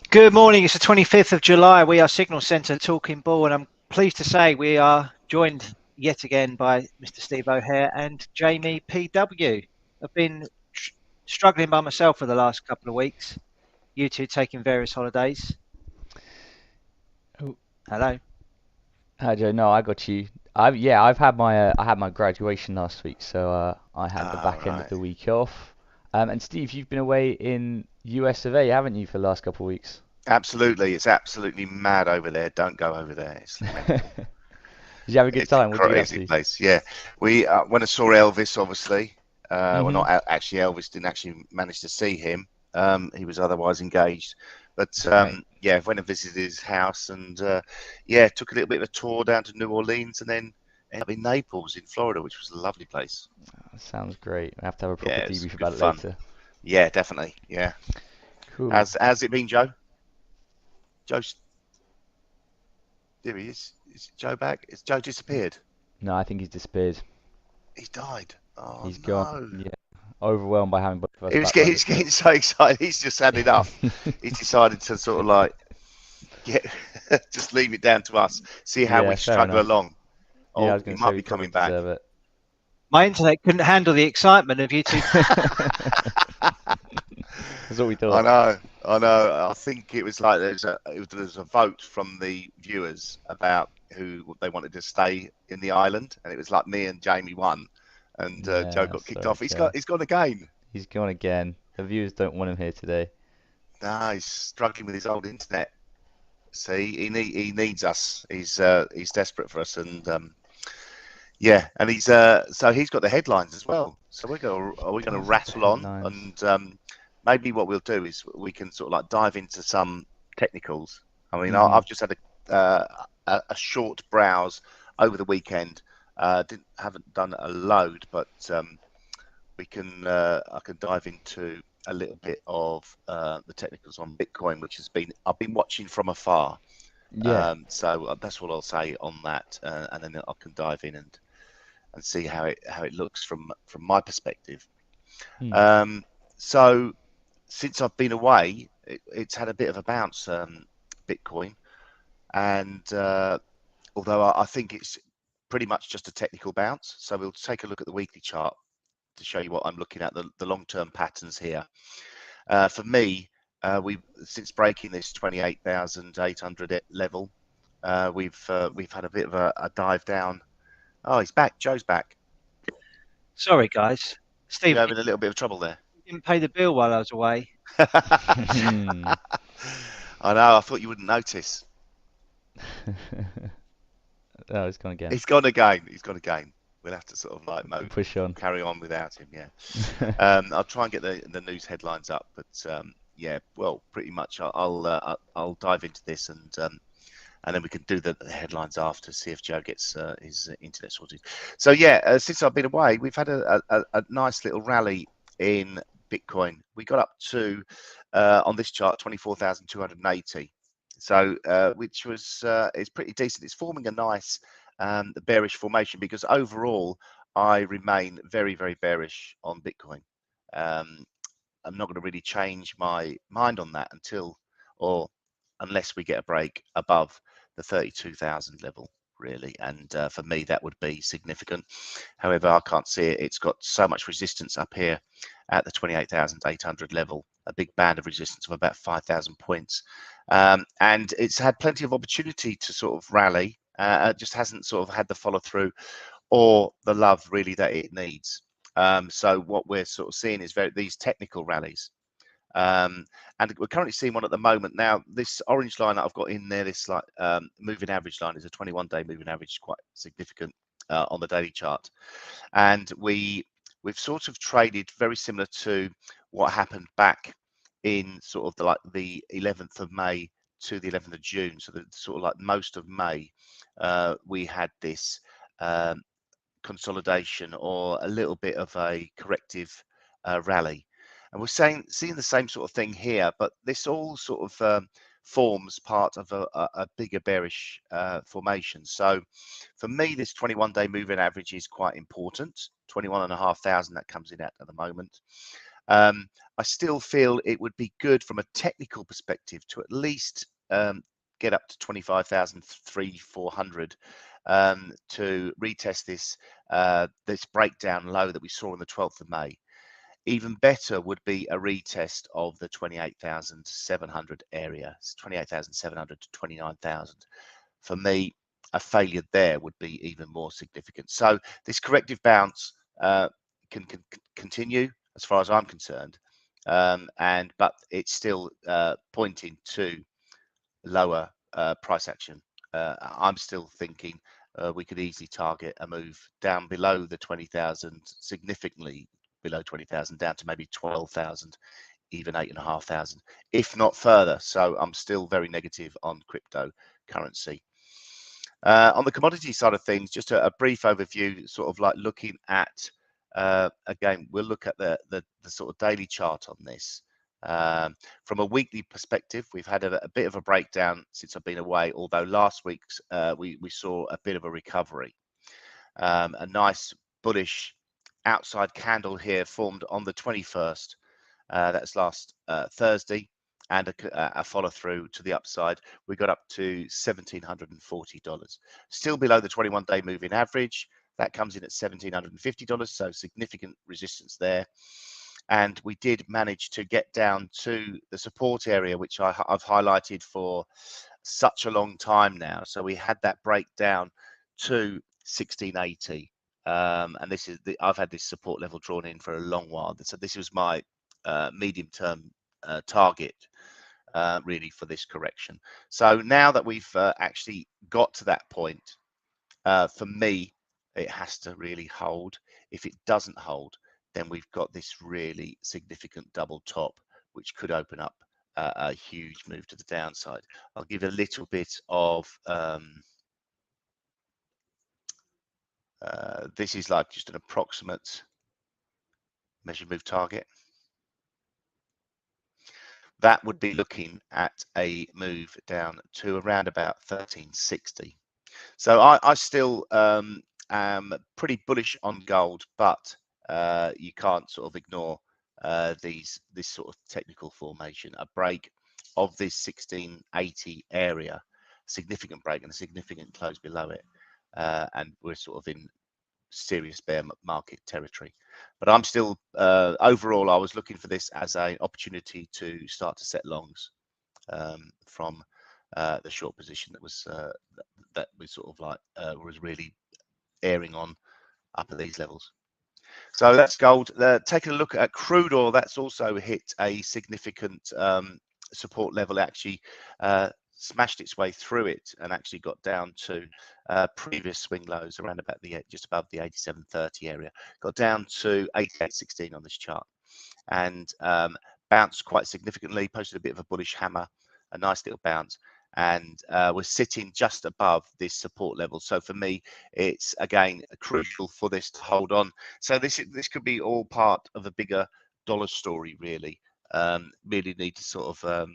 Good morning. It's the 25th of July. We are Signal Centre Talking Ball, and I'm pleased to say we are joined yet again by Mr. Steve O'Hare and Jamie PW. I've been struggling by myself for the last couple of weeks. You two taking various holidays. Oh, Hello. hi Joe. No, I got you. I've had my graduation last week, so I had the back end of Right. the week off. And Steve, you've been away in US of A, haven't you, for the last couple of weeks? Absolutely. It's absolutely mad over there. Don't go over there. It's mental. Did you have a good It's a time? What did you get up crazy to? place. Yeah. We went and saw Elvis, obviously. Well, hmm not actually, Elvis didn't actually manage to see him. He was otherwise engaged. But Right. yeah, went and visited his house and yeah, took a little bit of a tour down to New Orleans and then ended up in Naples in Florida, which was a lovely place. That sounds great. I have to have a proper Yeah, it's debrief good about it fun. later. Yeah, definitely. Yeah. Cool. How's it been, Joe? Joe's there he is. Is Joe back? Is Joe disappeared? No, I think he's disappeared. He died. Oh He's gone. no. Yeah, overwhelmed by having both of us He was back by the he's looks of getting so excited. He's just had enough. it. He's decided to sort of like get just leave it down to us. See how we Yeah, fair struggle enough. along. Yeah, I Oh, was he going to say might we be probably coming back. deserve it. My internet couldn't handle the excitement of you two. That's what we I thought. know, I know. I think it was like there's a vote from the viewers about who they wanted to stay in the island, and it was like me and Jamie won, and Joe Yeah, got kicked sorry, off. Joe. He's gone again. He's gone again. The viewers don't want him here today. No, he's struggling with his old internet. See, he needs us. He's desperate for us, and yeah, and he's so he's got the headlines as well. So we're gonna Does have the rattle on, headlines. and maybe what we'll do is we can sort of like dive into some technicals. I mean, hmm I've just had a short browse over the weekend. Didn't haven't done a load, but we can I can dive into a little bit of the technicals on Bitcoin, which has been I've been watching from afar. Yeah. So that's what I'll say on that, and then I can dive in and see how it looks from my perspective. Hmm. Um, so since I've been away, it's had a bit of a bounce, Bitcoin, and although I think it's pretty much just a technical bounce, so we'll take a look at the weekly chart to show you what I'm looking at, the long-term patterns here. For me, we since breaking this 28,800 level, we've had a bit of a dive down. Oh, he's back. Joe's back. Sorry, guys. You're Steve, having a little bit of trouble there. you didn't pay the bill while I was away. Hmm. I know. I thought you wouldn't notice. Oh, it's gone again. He's gone again. He's gone again. We'll have to sort of like Push on. carry on without him. Yeah. I'll try and get the news headlines up, but yeah. Well, pretty much. I'll dive into this and then we can do the headlines after, see if Joe gets his internet sorted. So yeah, since I've been away, we've had a nice little rally in Bitcoin. We got up to on this chart 24,280. So which was is pretty decent. It's forming a nice bearish formation because overall I remain very bearish on Bitcoin. Um, I'm not going to really change my mind on that until or unless we get a break above the 32,000 level, really. And for me, that would be significant. However, I can't see it. It's got so much resistance up here at the 28,800 level, a big band of resistance of about 5,000 points. And it's had plenty of opportunity to sort of rally. It just hasn't sort of had the follow through or the love really that it needs. So what we're sort of seeing is these technical rallies. Um, and we're currently seeing one at the moment. Now, this orange line that I've got in there, this like moving average line is a 21-day moving average, quite significant on the daily chart. And we've sort of traded very similar to what happened back in sort of the 11th of May to the 11th of June. So the sort of like most of May, we had this um, consolidation or a little bit of a corrective rally. And we're seeing the same sort of thing here, but this all sort of forms part of a bigger bearish formation. So for me, this 21-day moving average is quite important. 21,500 that comes in at the moment. I still feel it would be good from a technical perspective to at least get up to 25,400 to retest this this breakdown low that we saw on the 12th of May. Even better would be a retest of the 28,700 area, 28,700 to 29,000. For me, a failure there would be even more significant. So this corrective bounce can continue as far as I'm concerned, but it's still pointing to lower price action. I'm still thinking we could easily target a move down below the 20,000, significantly below 20,000, down to maybe 12,000, even 8,500, if not further. So I'm still very negative on cryptocurrency. On the commodity side of things, just a brief overview, sort of like looking at, again, we'll look at the sort of daily chart on this. From a weekly perspective, we've had a bit of a breakdown since I've been away, although last week's we saw a bit of a recovery. A nice bullish outside candle here formed on the 21st. That's last Thursday, and a follow through to the upside. We got up to $1,740, still below the 21-day moving average. That comes in at $1,750, so significant resistance there. And we did manage to get down to the support area, which I've highlighted for such a long time now. So we had that breakdown to 1680, and this is I've had this support level drawn in for a long while. So this was my medium-term target, really, for this correction. So now that we've actually got to that point, for me, it has to really hold. If it doesn't hold, then we've got this really significant double top, which could open up a huge move to the downside. I'll give a little bit of this is like just an approximate measure move target. That would be looking at a move down to around about 1360. So I still am pretty bullish on gold, but you can't sort of ignore this sort of technical formation. A break of this 1680 area, significant break and a significant close below it, and we're sort of in serious bear market territory. But I'm still overall, I was looking for this as an opportunity to start to set longs from the short position that was sort of like was really airing on up at these levels. So that's gold. Taking a look at crude oil, that's also hit a significant support level. Actually smashed its way through it and actually got down to previous swing lows around about the just above the 87.30 area. Got down to 88.16 on this chart, and bounced quite significantly. Posted a bit of a bullish hammer, a nice little bounce, and we're sitting just above this support level. So for me, it's again crucial for this to hold on. So this could be all part of a bigger dollar story, really. Really need to sort of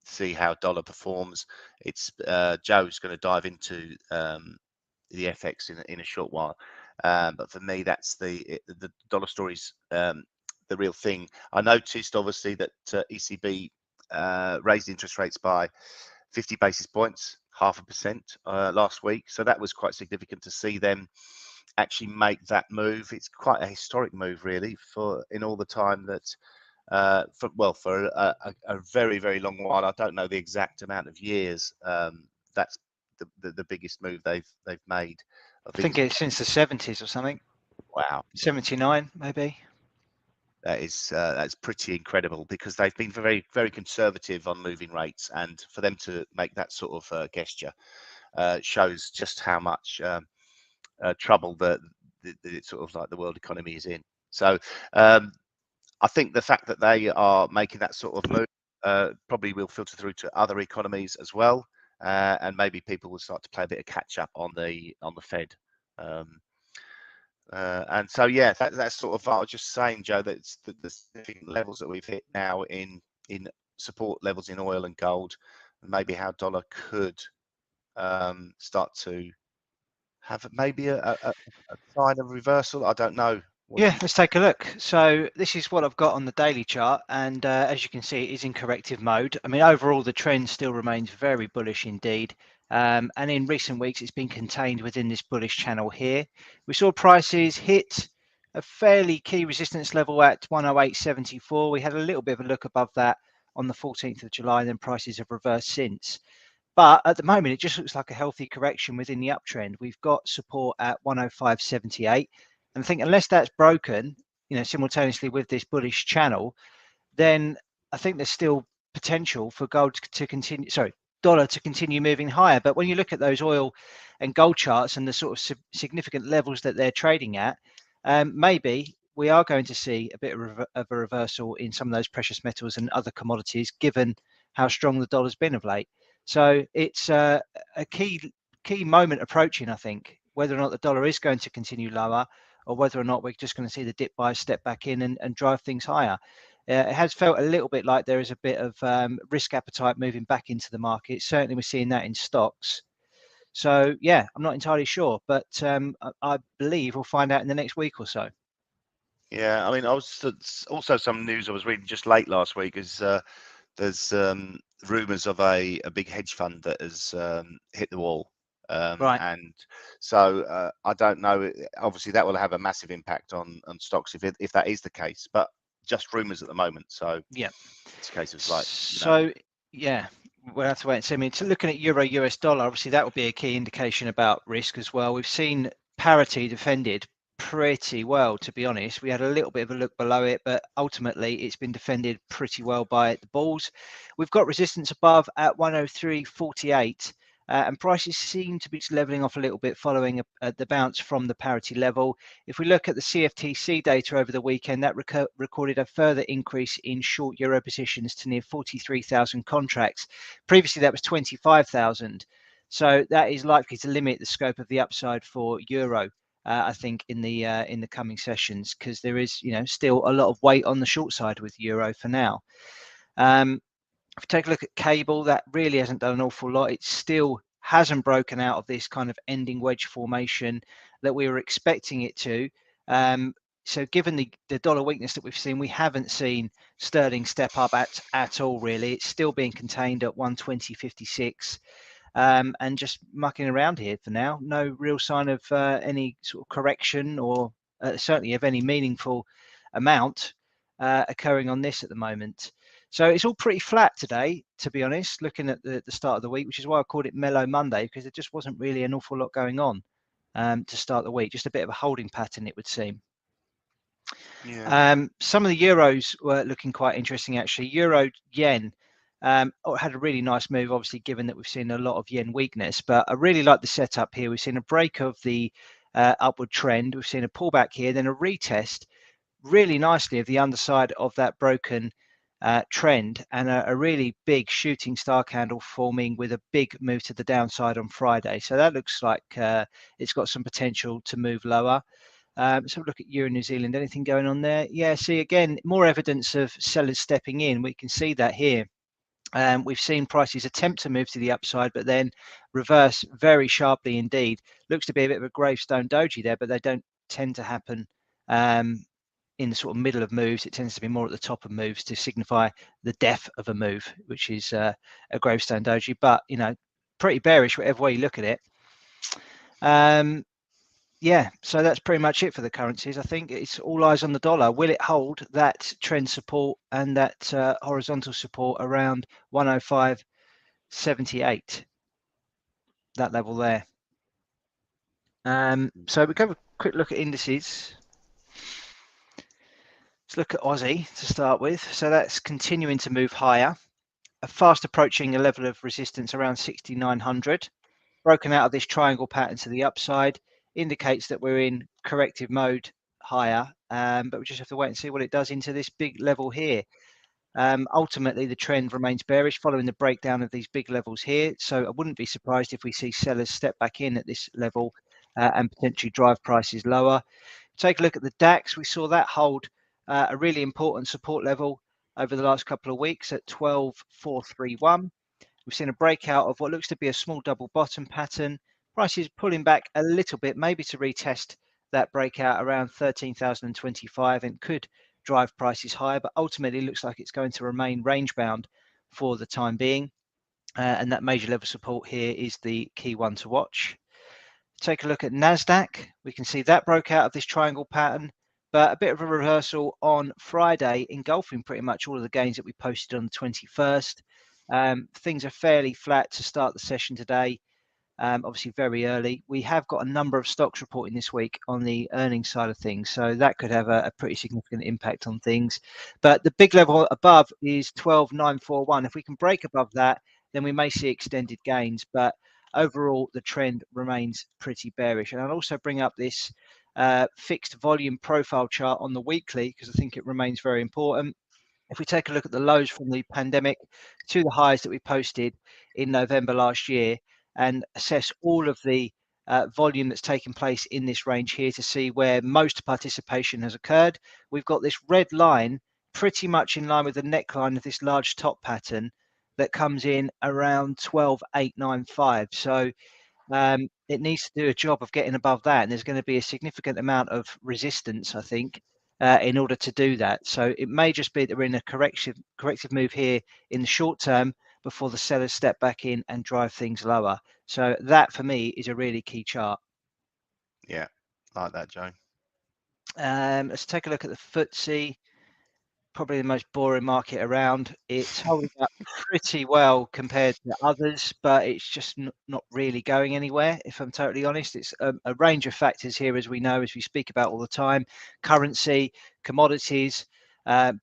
see how dollar performs. It's Joe's going to dive into the FX in a short while, but for me, that's the dollar story's the real thing. I noticed obviously that ECB raised interest rates by 50 basis points, 0.5% last week. So that was quite significant to see them actually make that move. It's quite a historic move, really, for in all the time that for a very, very long while. I don't know the exact amount of years. That's the biggest move they've made. I think it's since the 70s or something. Wow. 79 maybe. That's pretty incredible, because they've been very, very conservative on moving rates, and for them to make that sort of gesture shows just how much trouble the sort of like the world economy is in. So I think the fact that they are making that sort of move probably will filter through to other economies as well, and maybe people will start to play a bit of catch up on the Fed. And so, yeah, that's sort of what I was just saying, Joe, that it's the significant levels that we've hit now in support levels in oil and gold, and maybe how dollar could start to have maybe a sign of reversal. I don't know. Yeah, let's take a look. So this is what I've got on the daily chart, and as you can see, it is in corrective mode. I mean, overall, the trend still remains very bullish indeed. And in recent weeks, it's been contained within this bullish channel here. We saw prices hit a fairly key resistance level at 108.74. We had a little bit of a look above that on the 14th of July, and then prices have reversed since. But at the moment, it just looks like a healthy correction within the uptrend. We've got support at 105.78. And I think unless that's broken, simultaneously with this bullish channel, then I think there's still potential for gold to continue, dollar to continue moving higher. But when you look at those oil and gold charts and the sort of significant levels that they're trading at, maybe we are going to see a bit of a reversal in some of those precious metals and other commodities, given how strong the dollar's been of late. So it's a key moment approaching, I think, whether or not the dollar is going to continue lower, or whether or not we're just going to see the dip buy step back in and drive things higher. It has felt a little bit like there is a bit of risk appetite moving back into the market. Certainly, we're seeing that in stocks. So, yeah, I'm not entirely sure, but I believe we'll find out in the next week or so. Yeah, I mean, also some news I was reading just late last week is there's rumours of a big hedge fund that has hit the wall. Right. And so I don't know. Obviously, that will have a massive impact on stocks if that is the case. But just rumours at the moment. So yeah, it's a case of like. So yeah, we'll have to wait and see. I mean, looking at euro US dollar, obviously that will be a key indication about risk as well. We've seen parity defended pretty well, to be honest. We had a little bit of a look below it, but ultimately it's been defended pretty well by the bulls. We've got resistance above at 103.48. And prices seem to be leveling off a little bit following the bounce from the parity level. If we look at the CFTC data over the weekend, that recorded a further increase in short euro positions to near 43,000 contracts. Previously, that was 25,000. So that is likely to limit the scope of the upside for euro. I think in the coming sessions, because there is still a lot of weight on the short side with euro for now. If you take a look at cable, that really hasn't done an awful lot. It still hasn't broken out of this kind of ending wedge formation that we were expecting it to. So given the dollar weakness that we've seen, we haven't seen sterling step up at all, really. It's still being contained at 120.56 and just mucking around here for now. No real sign of any sort of correction or certainly of any meaningful amount occurring on this at the moment. So it's all pretty flat today, to be honest, looking at the start of the week, which is why I called it Mellow Monday, because there just wasn't really an awful lot going on to start the week. Just a bit of a holding pattern, it would seem. Yeah. Some of the euros were looking quite interesting, actually. Euro yen had a really nice move, obviously, given that we've seen a lot of yen weakness. But I really like the setup here. We've seen a break of the upward trend. We've seen a pullback here, then a retest really nicely of the underside of that broken trend, and a really big shooting star candle forming with a big move to the downside on Friday. So that looks like it's got some potential to move lower. Let's have a look at Euro New Zealand. Anything going on there? Yeah, see, again, more evidence of sellers stepping in. We can see that here. We've seen prices attempt to move to the upside, but then reverse very sharply indeed. Looks to be a bit of a gravestone doji there, but they don't tend to happen in the sort of middle of moves. It tends to be more at the top of moves to signify the death of a move, which is a gravestone doji, but pretty bearish whatever way you look at it. Yeah, so that's pretty much it for the currencies. I think it's all eyes on the dollar. Will it hold that trend support and that horizontal support around 105.78, that level there? So we have a quick look at indices. Let's look at Aussie to start with. So that's continuing to move higher, fast approaching a level of resistance around 6,900. Broken out of this triangle pattern to the upside, indicates that we're in corrective mode higher, but we just have to wait and see what it does into this big level here. Ultimately, the trend remains bearish following the breakdown of these big levels here. So I wouldn't be surprised if we see sellers step back in at this level and potentially drive prices lower. Take a look at the DAX. We saw that hold a really important support level over the last couple of weeks at 12,431. We've seen a breakout of what looks to be a small double bottom pattern. Prices pulling back a little bit, maybe to retest that breakout around 13,025 and could drive prices higher, but ultimately looks like it's going to remain range bound for the time being. And that major level support here is the key one to watch. Take a look at NASDAQ. We can see that broke out of this triangle pattern, but a bit of a reversal on Friday, engulfing pretty much all of the gains that we posted on the 21st. Things are fairly flat to start the session today. Obviously very early. We have got a number of stocks reporting this week on the earnings side of things, so that could have a pretty significant impact on things. But the big level above is 12,941. If we can break above that, then we may see extended gains, but overall the trend remains pretty bearish. And I'll also bring up this fixed volume profile chart on the weekly, because I think it remains very important. If we take a look at the lows from the pandemic to the highs that we posted in November last year, and assess all of the volume that's taken place in this range here to see where most participation has occurred, we've got this red line pretty much in line with the neckline of this large top pattern that comes in around 12,895. So it needs to do a job of getting above that, and there's going to be a significant amount of resistance, I think, in order to do that. So it may just be that we're in a corrective move here in the short term before the sellers step back in and drive things lower. So that for me is a really key chart. Yeah, like that, Joe. Let's take a look at the FTSE. Probably the most boring market around. It's holding up pretty well compared to others, but it's just not really going anywhere, if I'm totally honest. It's a range of factors here, as we know, as we speak about all the time. Currency, commodities,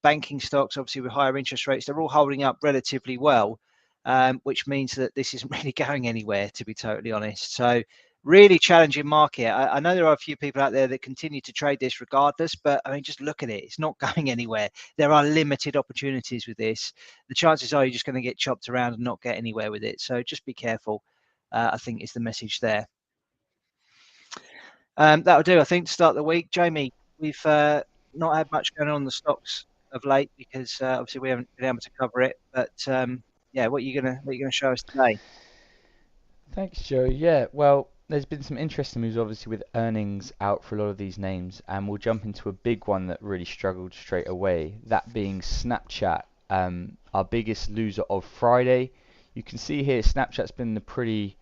banking stocks, obviously with higher interest rates, they're all holding up relatively well, which means that this isn't really going anywhere, to be totally honest. So really challenging market. I know there are a few people out there that continue to trade this regardless, but I mean, just look at it. It's not going anywhere. There are limited opportunities with this. The chances are you're just going to get chopped around and not get anywhere with it. So just be careful, I think is the message there. That'll do, I think, to start the week. Jamie, we've not had much going on the stocks of late because obviously we haven't been able to cover it. But yeah, what are you gonna show us today? Thanks, Joe. Yeah, well, there's been some interesting moves, obviously, with earnings out for a lot of these names, and we'll jump into a big one that really struggled straight away, that being Snapchat, our biggest loser of Friday. You can see here Snapchat's been in a pretty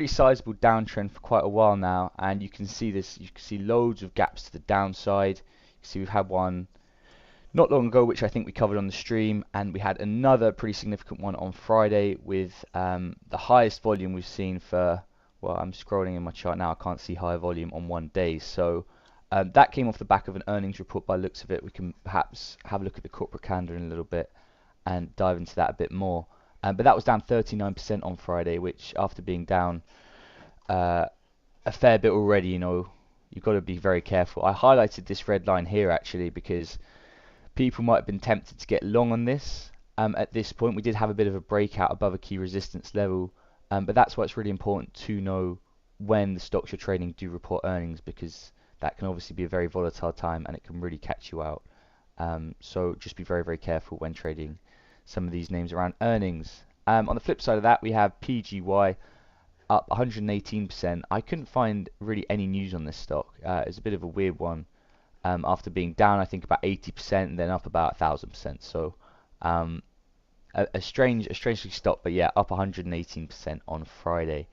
sizable downtrend for quite a while now, and you can see this. You can see loads of gaps to the downside. You can see we've had one not long ago, which I think we covered on the stream, and we had another pretty significant one on Friday with the highest volume we've seen for, well, I'm scrolling in my chart now, I can't see higher volume on one day. So that came off the back of an earnings report by the looks of it. We can perhaps have a look at the corporate calendar in a little bit and dive into that a bit more. But that was down 39% on Friday, which after being down a fair bit already, you've got to be very careful. I highlighted this red line here actually because people might have been tempted to get long on this at this point. We did have a bit of a breakout above a key resistance level, but that's why it's really important to know when the stocks you're trading do report earnings, because that can obviously be a very volatile time and it can really catch you out. So just be very, very careful when trading some of these names around earnings. On the flip side of that, we have PGY up 118%. I couldn't find really any news on this stock. It's a bit of a weird one. After being down, I think about 80% and then up about 1,000%. So a strangely stock, but yeah, up 118% on Friday.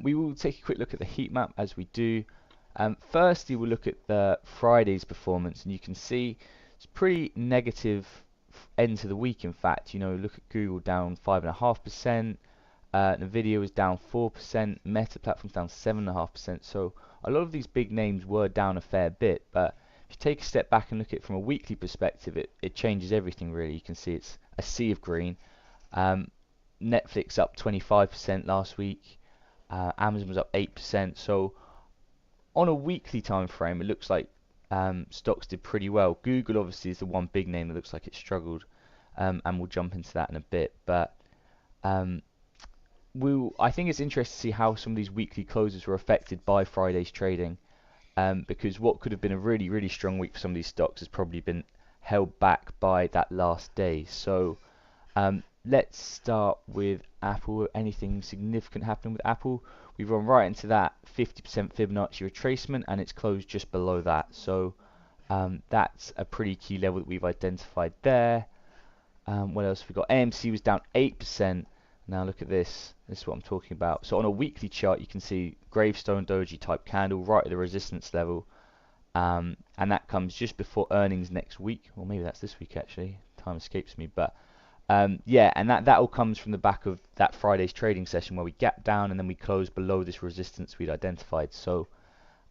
We will take a quick look at the heat map as we do. Firstly, we'll look at the Friday's performance, and you can see it's pretty negative end to the week. In fact, look at Google down 5.5%. Nvidia was down 4%. Meta Platforms down 7.5%. So a lot of these big names were down a fair bit, but if you take a step back and look at it from a weekly perspective, it changes everything really. You can see it's a sea of green. Netflix up 25% last week. Amazon was up 8%. So on a weekly time frame, it looks like stocks did pretty well. Google obviously is the one big name that looks like it struggled, and we'll jump into that in a bit. But I think it's interesting to see how some of these weekly closes were affected by Friday's trading, because what could have been a really, really strong week for some of these stocks has probably been held back by that last day. So let's start with Apple. Anything significant happening with Apple? We've run right into that 50% Fibonacci retracement, and it's closed just below that. So that's a pretty key level that we've identified there. What else have we got? AMC was down 8%. Now look at this. This is what I'm talking about. So on a weekly chart, you can see gravestone doji type candle right at the resistance level. And that comes just before earnings next week. Well, maybe that's this week actually. Time escapes me. But yeah, and that all comes from the back of that Friday's trading session where we gapped down and then we closed below this resistance we'd identified. So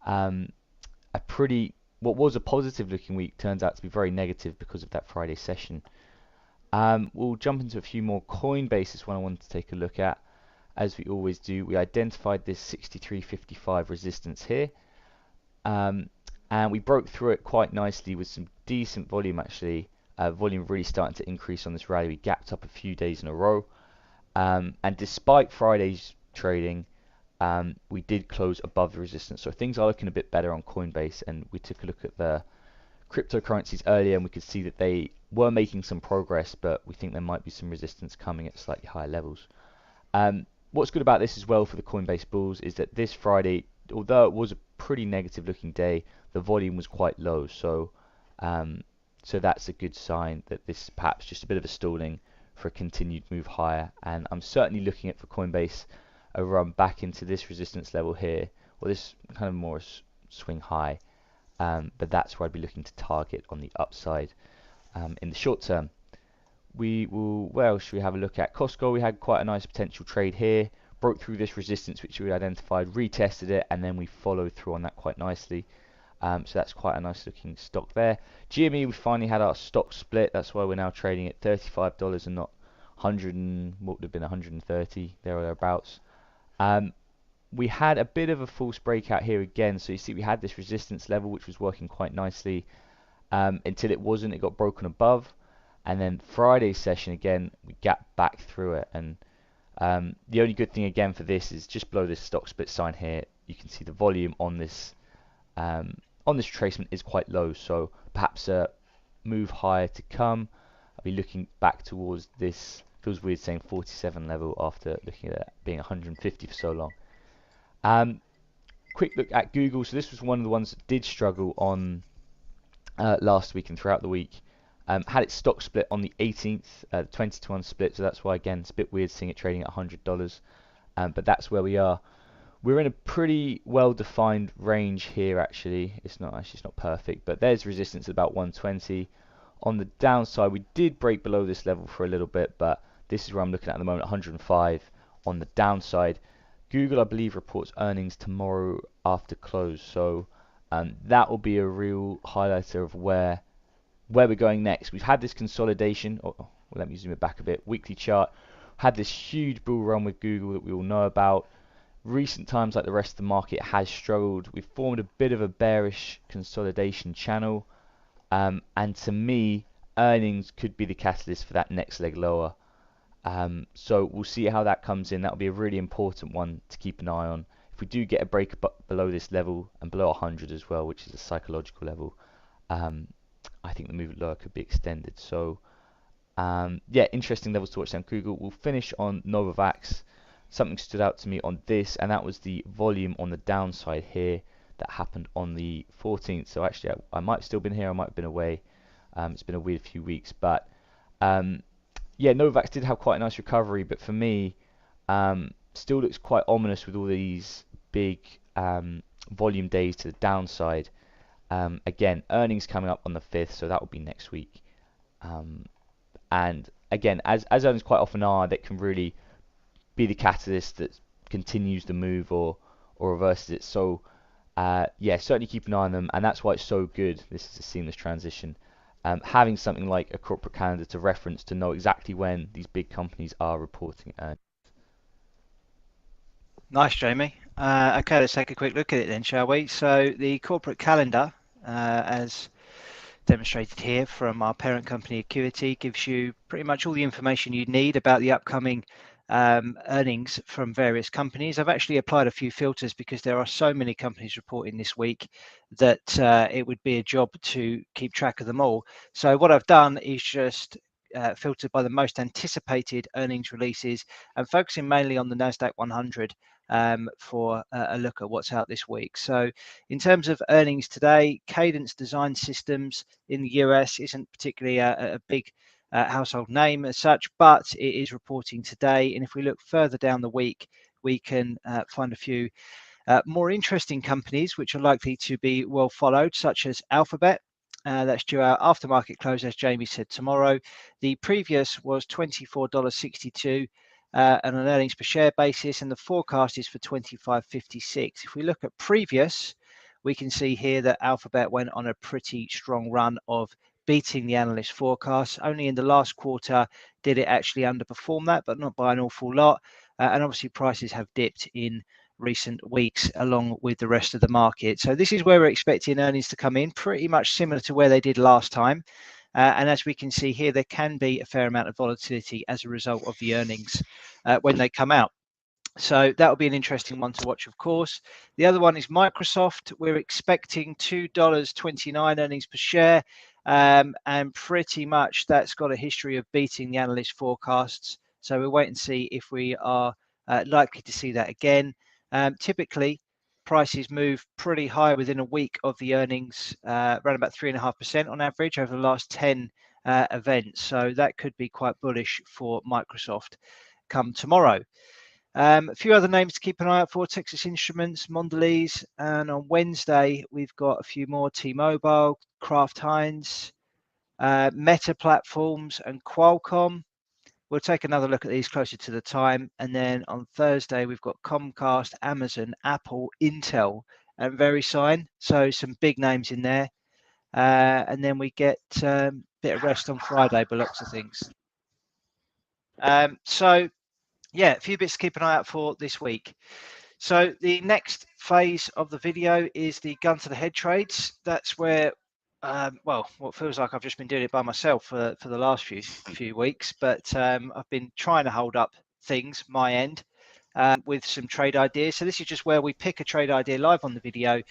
what was a positive looking week turns out to be very negative because of that Friday session. We'll jump into a few more Coinbase's one I wanted to take a look at. As we always do, we identified this 63.55 resistance here. And we broke through it quite nicely with some decent volume actually. Volume really starting to increase on this rally. We gapped up a few days in a row. And despite Friday's trading, we did close above the resistance. So things are looking a bit better on Coinbase. And we took a look at the cryptocurrencies earlier and we could see that they were making some progress, but we think there might be some resistance coming at slightly higher levels. What's good about this as well for the Coinbase bulls is that this Friday, although it was a pretty negative looking day, the volume was quite low. So that's a good sign that this is perhaps just a bit of a stalling for a continued move higher. And I'm certainly looking at for Coinbase a run back into this resistance level here, or this kind of more swing high. But that's where I'd be looking to target on the upside in the short term. Where else should we have a look at? Costco, we had quite a nice potential trade here. Broke through this resistance which we identified, retested it, and then we followed through on that quite nicely. So that's quite a nice looking stock there. GME, we finally had our stock split. That's why we're now trading at $35 and not 100 and what would have been 130 there or thereabouts. We had a bit of a false breakout here again. So you see we had this resistance level which was working quite nicely until it wasn't. It got broken above. And then Friday's session again, we gapped back through it. And the only good thing again for this is just below this stock split sign here, you can see the volume on this retracement is quite low. So perhaps a move higher to come. I'll be looking back towards this. Feels weird saying 47 level after looking at it being 150 for so long. Quick look at Google. So this was one of the ones that did struggle on last week and throughout the week. Had its stock split on the 18th, 20-to-1 split. So that's why again it's a bit weird seeing it trading at $100. But that's where we are. We're in a pretty well-defined range here. Actually, it's not perfect, but there's resistance at about 120. On the downside, we did break below this level for a little bit, but this is where I'm looking at the moment, 105 on the downside. Google, I believe, reports earnings tomorrow after close, so that will be a real highlighter of where we're going next. We've had this consolidation. Let me zoom it back a bit. Weekly chart. Had this huge bull run with Google that we all know about. Recent times, like the rest of the market, has struggled. We've formed a bit of a bearish consolidation channel. And to me, earnings could be the catalyst for that next leg lower. So we'll see how that comes in. That'll be a really important one to keep an eye on. If we do get a break below this level and below 100 as well, which is a psychological level, I think the movement lower could be extended. So yeah, interesting levels to watch down Google. We'll finish on Novavax. Something stood out to me on this, and that was the volume on the downside here that happened on the 14th. So actually, I might have still been here. I might have been away. It's been a weird few weeks, but yeah, Novavax did have quite a nice recovery, but for me, still looks quite ominous with all these big volume days to the downside. Again, earnings coming up on the 5th, so that will be next week. And again, as earnings quite often are, that can really be the catalyst that continues the move or reverses it. So yeah, certainly keep an eye on them, and that's why it's so good. This is a seamless transition. Having something like a corporate calendar to reference to know exactly when these big companies are reporting earnings. Nice, Jamie. Okay, let's take a quick look at it then, shall we? So the corporate calendar, as demonstrated here from our parent company Acuity, gives you pretty much all the information you need about the upcoming earnings from various companies. I've actually applied a few filters because there are so many companies reporting this week that it would be a job to keep track of them all. So what I've done is just filtered by the most anticipated earnings releases and focusing mainly on the NASDAQ 100 for a look at what's out this week. So in terms of earnings today, Cadence Design Systems in the US isn't particularly a big household name as such, but it is reporting today. And if we look further down the week, we can find a few more interesting companies which are likely to be well followed, such as Alphabet. That's due out after market close, as Jamie said, tomorrow. The previous was $24.62 on an earnings per share basis, and the forecast is for $25.56. If we look at previous, we can see here that Alphabet went on a pretty strong run of beating the analyst forecast. Only in the last quarter did it actually underperform that, but not by an awful lot. And obviously prices have dipped in recent weeks along with the rest of the market. So this is where we're expecting earnings to come in, pretty much similar to where they did last time. And as we can see here, there can be a fair amount of volatility as a result of the earnings when they come out. So that will be an interesting one to watch, of course. The other one is Microsoft. We're expecting $2.29 earnings per share. And pretty much that's got a history of beating the analyst forecasts. So we'll wait and see if we are likely to see that again. Typically, prices move pretty high within a week of the earnings, around about 3.5% on average over the last 10 events. So that could be quite bullish for Microsoft come tomorrow. A few other names to keep an eye out for: Texas Instruments, Mondelez, and on Wednesday we've got a few more: T-Mobile, Kraft Heinz, Meta Platforms, and Qualcomm. We'll take another look at these closer to the time. And then on Thursday, we've got Comcast, Amazon, Apple, Intel, and VeriSign. So some big names in there. And then we get a bit of rest on Friday, but lots of things. So, yeah, a few bits to keep an eye out for this week. So the next phase of the video is the gun to the head trades. That's where well, what feels like I've just been doing it by myself for the last few weeks, but I've been trying to hold up things my end with some trade ideas. So this is just where we pick a trade idea live on the video.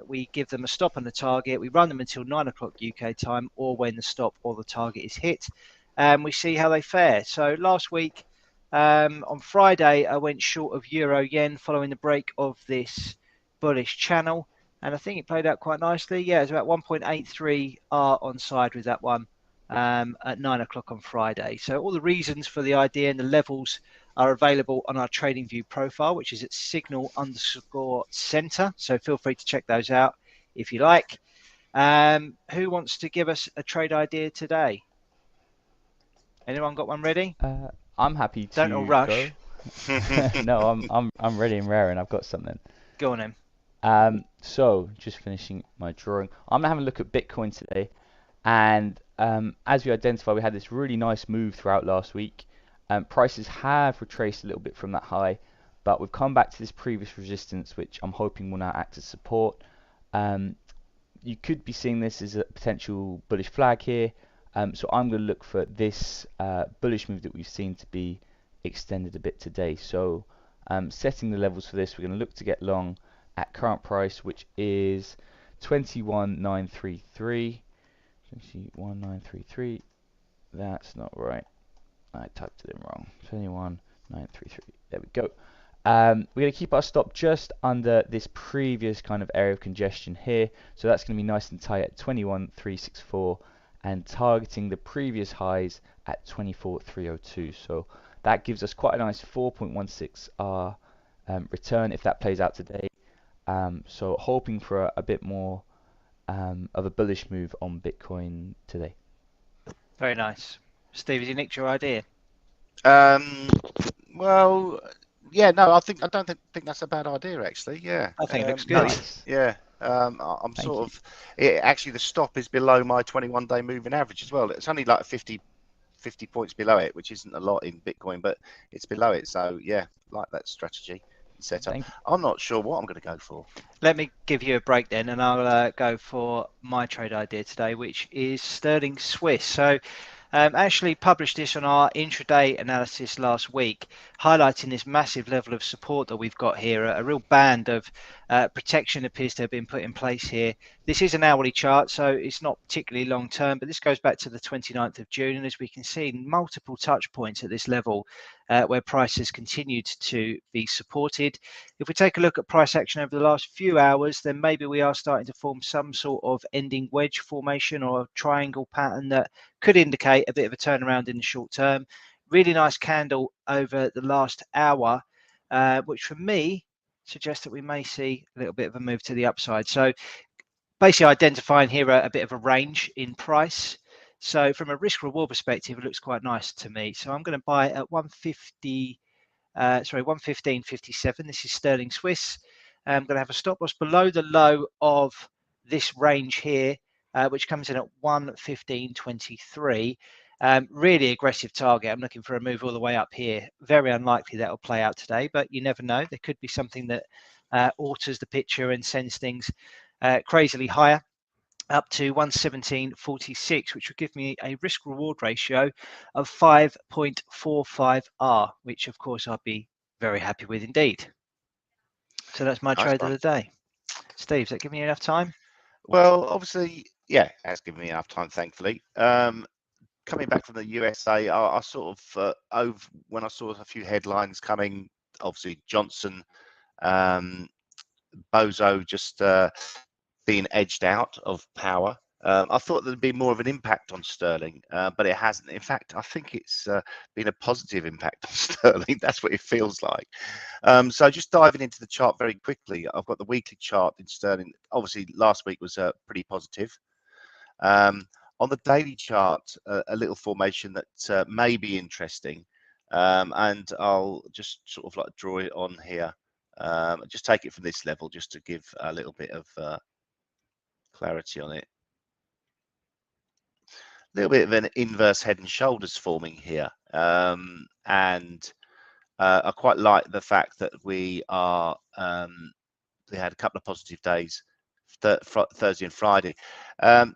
We give them a stop and a target. We run them until 9 o'clock UK time, or when the stop or the target is hit, and we see how they fare. So last week on Friday, I went short of Euro Yen following the break of this bullish channel. And I think it played out quite nicely. Yeah, it's about 1.83 R on side with that one at 9 o'clock on Friday. So all the reasons for the idea and the levels are available on our TradingView profile, which is at signal_center. So feel free to check those out if you like. Who wants to give us a trade idea today? Anyone got one ready? I'm happy to Don't all rush. go. No, I'm ready and raring. I've got something. Go on then. So just finishing my drawing, I'm gonna have a look at Bitcoin today, and as we identified, we had this really nice move throughout last week. Prices have retraced a little bit from that high, but we've come back to this previous resistance, which I'm hoping will now act as support. You could be seeing this as a potential bullish flag here, so I'm going to look for this bullish move that we've seen to be extended a bit today. So setting the levels for this, we're going to look to get long at current price, which is 21,933. 21,933. That's not right. I typed it in wrong. 21,933. There we go. We're going to keep our stop just under this previous kind of area of congestion here. So that's going to be nice and tight at 21,364 and targeting the previous highs at 24,302. So that gives us quite a nice 4.16 R return if that plays out today. So hoping for a bit more of a bullish move on Bitcoin today. Very nice. Steve, has he nicked your idea? Well, yeah, no, I don't think that's a bad idea actually. Yeah, I think it looks good. Nice. Yeah, I'm sort of. Actually, the stop is below my 21-day moving average as well. It's only like 50 points below it, which isn't a lot in Bitcoin, but it's below it. So yeah, like that strategy setup. I'm not sure what I'm going to go for. Let me give you a break then, and I'll go for my trade idea today, which is sterling Swiss. So Actually published this on our intraday analysis last week, highlighting this massive level of support that we've got here. A real band of protection appears to have been put in place here. This is an hourly chart, so it's not particularly long term, but this goes back to the 29th of June. And as we can see, multiple touch points at this level where prices continued to be supported. If we take a look at price action over the last few hours, then maybe we are starting to form some sort of ending wedge formation or a triangle pattern that could indicate a bit of a turnaround in the short term. Really nice candle over the last hour, which for me suggests that we may see a little bit of a move to the upside. So basically identifying here a bit of a range in price. So from a risk reward perspective, it looks quite nice to me. So I'm going to buy at 115.57. This is sterling Swiss. I'm going to have a stop loss below the low of this range here, which comes in at 115.23. Really aggressive target. I'm looking for a move all the way up here. Very unlikely that will play out today, but you never know. There could be something that alters the picture and sends things crazily higher, up to 117.46, which would give me a risk reward ratio of 5.45R, which of course I'd be very happy with indeed. So that's my trade of the day. Steve, does that give me enough time? Well, obviously, yeah, it has given me enough time, thankfully. Coming back from the USA, I sort of, when I saw a few headlines coming, obviously Johnson, Bozo just being edged out of power. I thought there'd be more of an impact on sterling, but it hasn't. In fact, I think it's been a positive impact on sterling. That's what it feels like. So just diving into the chart very quickly, I've got the weekly chart in sterling. Obviously, last week was pretty positive. On the daily chart, a little formation that may be interesting, and I'll just sort of like draw it on here. Just take it from this level just to give a little bit of clarity on it. A little bit of an inverse head and shoulders forming here, and I quite like the fact that we had a couple of positive days, Thursday and Friday.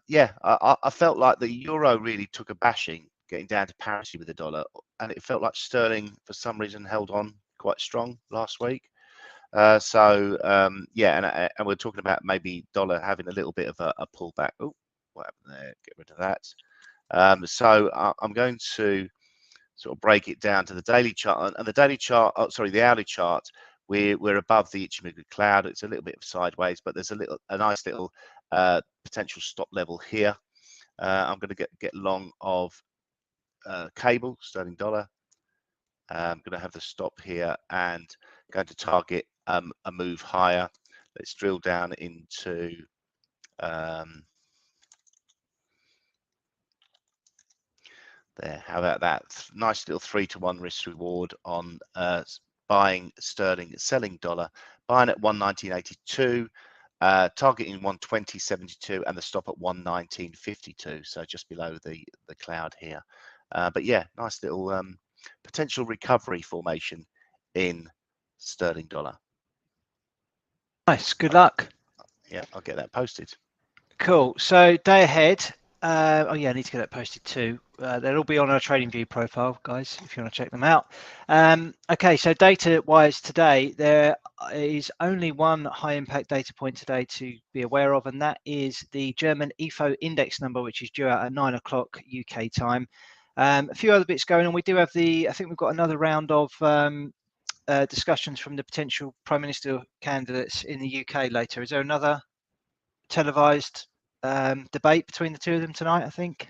Yeah, I felt like the euro really took a bashing, getting down to parity with the dollar, and it felt like sterling for some reason held on quite strong last week. Yeah, and we're talking about maybe dollar having a little bit of a pullback. Oh, what happened there? Get rid of that. So I'm going to sort of break it down to the daily chart, and the daily chart, the hourly chart. We're above the Ichimoku cloud. It's a little bit of sideways, but there's a nice little potential stop level here. I'm going to get long of cable sterling dollar. I'm going to have the stop here and going to target a move higher. Let's drill down into there. How about that? Nice little 3-to-1 risk reward on buying sterling, selling dollar, buying at 119.82, targeting 120.72, and the stop at 119.52. So just below the cloud here. But yeah, nice little potential recovery formation in sterling dollar. Nice, good luck. Yeah, I'll get that posted. Cool. So day ahead. Oh yeah, I need to get that posted too. They'll all be on our TradingView profile, guys, if you want to check them out. Okay, so data-wise today, there is only one high-impact data point today to be aware of, and that is the German IFO index number, which is due out at 9 o'clock UK time. A few other bits going on. We do have I think we've got another round of discussions from the potential Prime Minister candidates in the UK later. Is there another televised debate between the two of them tonight? I think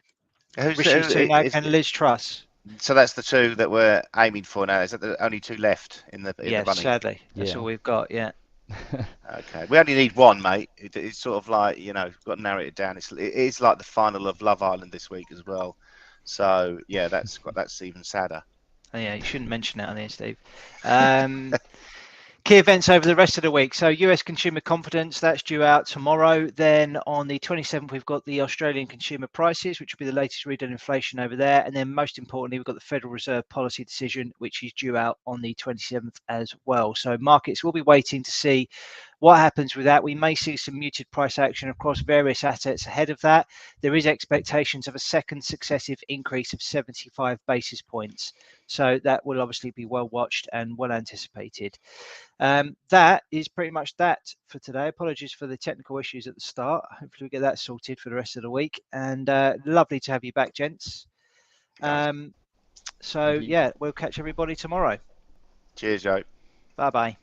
Rishi Sunak and Liz Truss. So that's the two that we're aiming for now. Is that the only two left in the running? Sadly, that's all we've got. Yeah. Okay, we only need one, mate. It's sort of like, you know, got to narrow it down. It is like the final of Love Island this week as well. So yeah, that's even sadder. Oh, yeah, you shouldn't mention that on here, Steve. Key events over the rest of the week. So US consumer confidence, that's due out tomorrow. Then on the 27th, we've got the Australian consumer prices, which will be the latest read on inflation over there. And then most importantly, we've got the Federal Reserve policy decision, which is due out on the 27th as well. So markets will be waiting to see What happens with that? We may see some muted price action across various assets ahead of that. There is expectations of a second successive increase of 75 basis points. So that will obviously be well watched and well anticipated. That is pretty much that for today. Apologies for the technical issues at the start. Hopefully we get that sorted for the rest of the week. And lovely to have you back, gents. So yeah, we'll catch everybody tomorrow. Cheers, Joe. Bye bye.